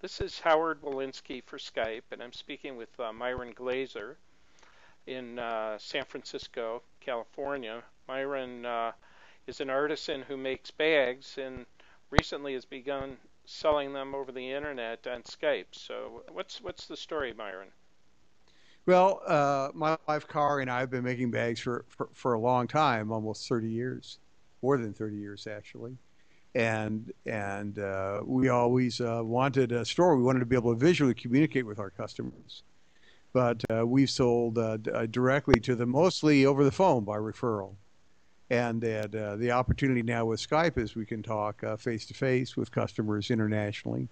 This is Howard Walensky for Skype, and I'm speaking with Myron Glaser in San Francisco, California. Myron is an artisan who makes bags and recently has begun selling them over the internet on Skype. So, what's the story, Myron? Well, my wife Kari and I have been making bags for a long time, almost 30 years, more than 30 years actually. And we always wanted a store. We wanted to be able to visually communicate with our customers. But we've sold directly to them, mostly over the phone by referral. And that the opportunity now with Skype is we can talk face to face with customers internationally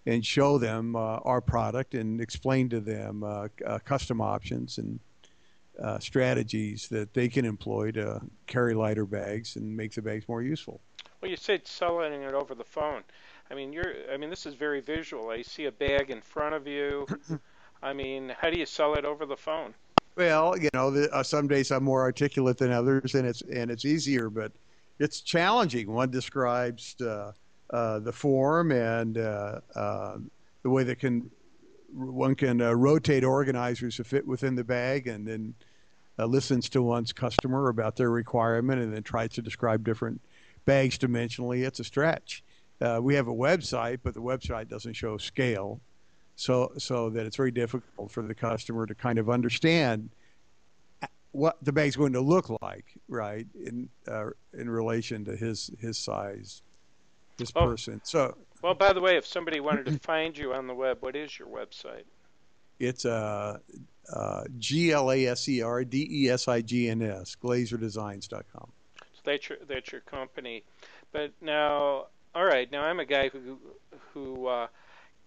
and show them our product and explain to them custom options and strategies that they can employ to carry lighter bags and make the bags more useful. Well, you said selling it over the phone. I mean, this is very visual. I see a bag in front of you. I mean, how do you sell it over the phone? Well, some days I'm more articulate than others, and it's easier, but it's challenging. One describes the form and the way that can one can rotate organizers to fit within the bag, and then listens to one's customer about their requirement, and then tries to describe different bags dimensionally. It's a stretch. We have a website, but the website doesn't show scale, so that it's very difficult for the customer to kind of understand what the bag's going to look like, right, in relation to his size, his Oh, person. So well, by the way, if somebody wanted to find you on the web, what is your website? it's GLASERDESIGNS, glazerdesigns.com. So that's your company. But now, all right, now I'm a guy who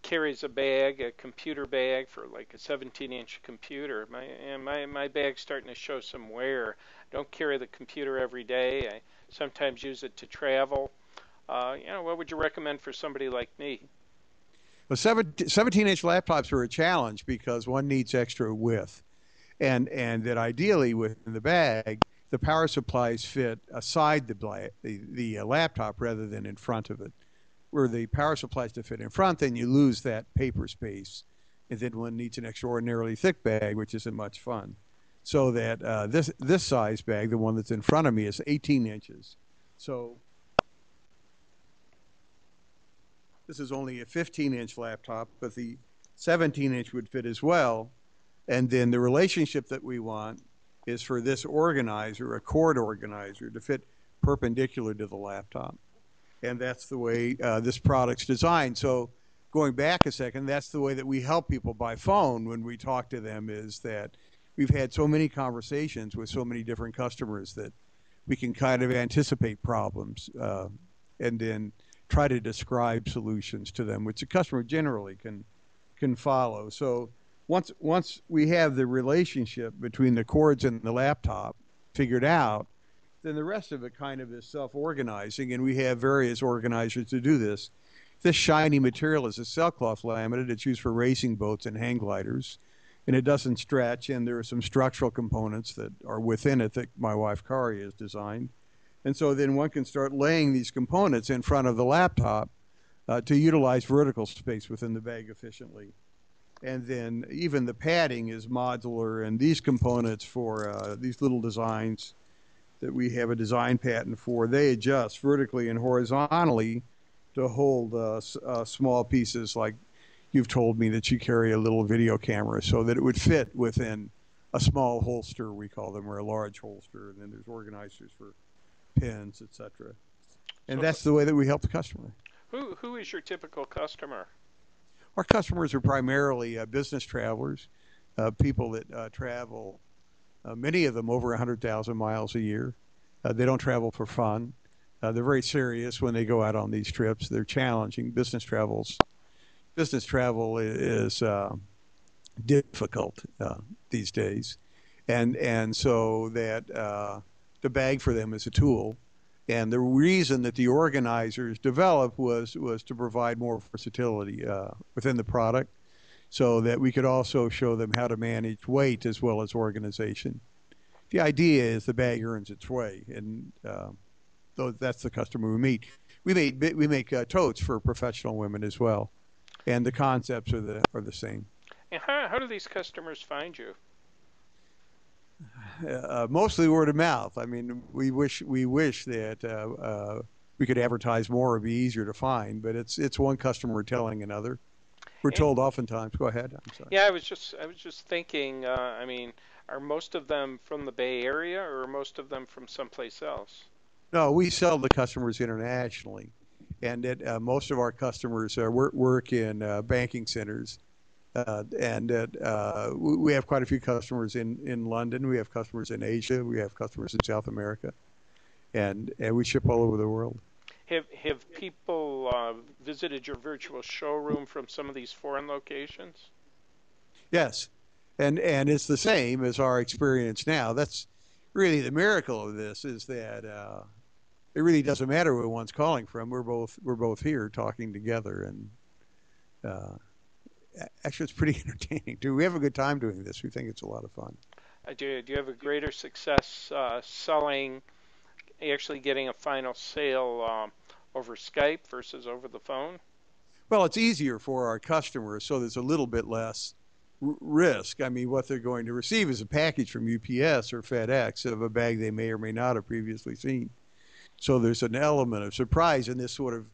carries a bag, a computer bag for like a 17-inch computer. My bag's starting to show some wear. I don't carry the computer every day. I sometimes use it to travel. What would you recommend for somebody like me? Well, 17-inch laptops are a challenge because one needs extra width. And that ideally within the bag, the power supplies fit aside the laptop rather than in front of it. Where the power supplies to fit in front, then you lose that paper space. And then one needs an extraordinarily thick bag, which isn't much fun. So that this size bag, the one that's in front of me, is 18 inches. So this is only a 15-inch laptop, but the 17-inch would fit as well. And then the relationship that we want is for this organizer, a cord organizer, to fit perpendicular to the laptop. And that's the way this product's designed. So going back a second, that's the way that we help people by phone when we talk to them, is that we've had so many conversations with so many different customers that we can kind of anticipate problems and then try to describe solutions to them, which the customer generally can follow. So once we have the relationship between the cords and the laptop figured out, then the rest of it kind of is self-organizing, and we have various organizers to do this. This shiny material is a sailcloth laminate. It's used for racing boats and hang gliders, and it doesn't stretch, and there are some structural components that are within it that my wife Kari has designed. And so then one can start laying these components in front of the laptop to utilize vertical space within the bag efficiently. And then even the padding is modular, and these components for these little designs that we have a design patent for, they adjust vertically and horizontally to hold small pieces, like you've told me that you carry a little video camera, so that it would fit within a small holster, we call them, or a large holster, and then there's organizers for pins, etc. And So, that's the way that we help the customer. who is your typical customer? Our customers are primarily business travelers, people that travel, many of them over 100,000 miles a year. They don't travel for fun. They're very serious when they go out on these trips. They're challenging. Business travel is difficult these days, and so that the bag for them is a tool. And the reason that the organizers developed was to provide more versatility within the product, so that we could also show them how to manage weight as well as organization. The idea is the bag earns its way, and that's the customer we meet. We make totes for professional women as well. and the concepts are the same. And how do these customers find you? Mostly word of mouth. I mean, we wish that we could advertise more or be easier to find, but it's one customer telling another. We're And told oftentimes. Go ahead. I'm sorry. yeah, I was just thinking. I mean, are most of them from the Bay Area, or are most of them from someplace else? No, we sell to customers internationally, and most of our customers work in banking centers, and we have quite a few customers in London. We have customers in Asia. We have customers in South America, and we ship all over the world. Have people visited your virtual showroom from some of these foreign locations? Yes, and it's the same as our experience now. That's really the miracle of this is that it really doesn't matter where one's calling from. We're both here talking together, and uh, actually, it's pretty entertaining too. We have a good time doing this. We think it's a lot of fun. Do you have a greater success selling, actually getting a final sale over Skype versus over the phone? Well, it's easier for our customers, so there's a little bit less risk. I mean, what they're going to receive is a package from UPS or FedEx of a bag they may or may not have previously seen. So there's an element of surprise in this sort of.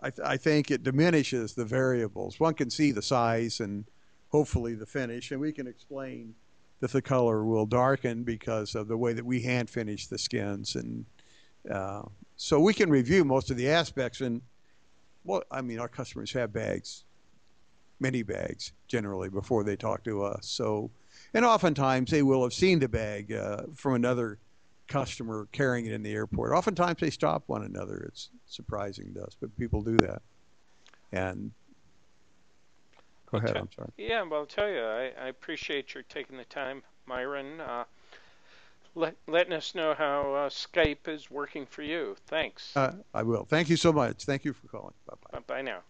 I think it diminishes the variables. One can see the size and hopefully the finish, and we can explain that the color will darken because of the way that we hand finish the skins, and uh, so we can review most of the aspects. And well, I mean, our customers have bags, many bags, generally before they talk to us. So, and oftentimes they will have seen the bag from another customer carrying it in the airport. Oftentimes they stop one another. It's surprising to us, but people do that. And go Well, ahead. I'm sorry. yeah, well, I'll tell you, I appreciate your taking the time, Myron, letting us know how Skype is working for you. Thanks. I will. Thank you so much. Thank you for calling. Bye bye. Bye now.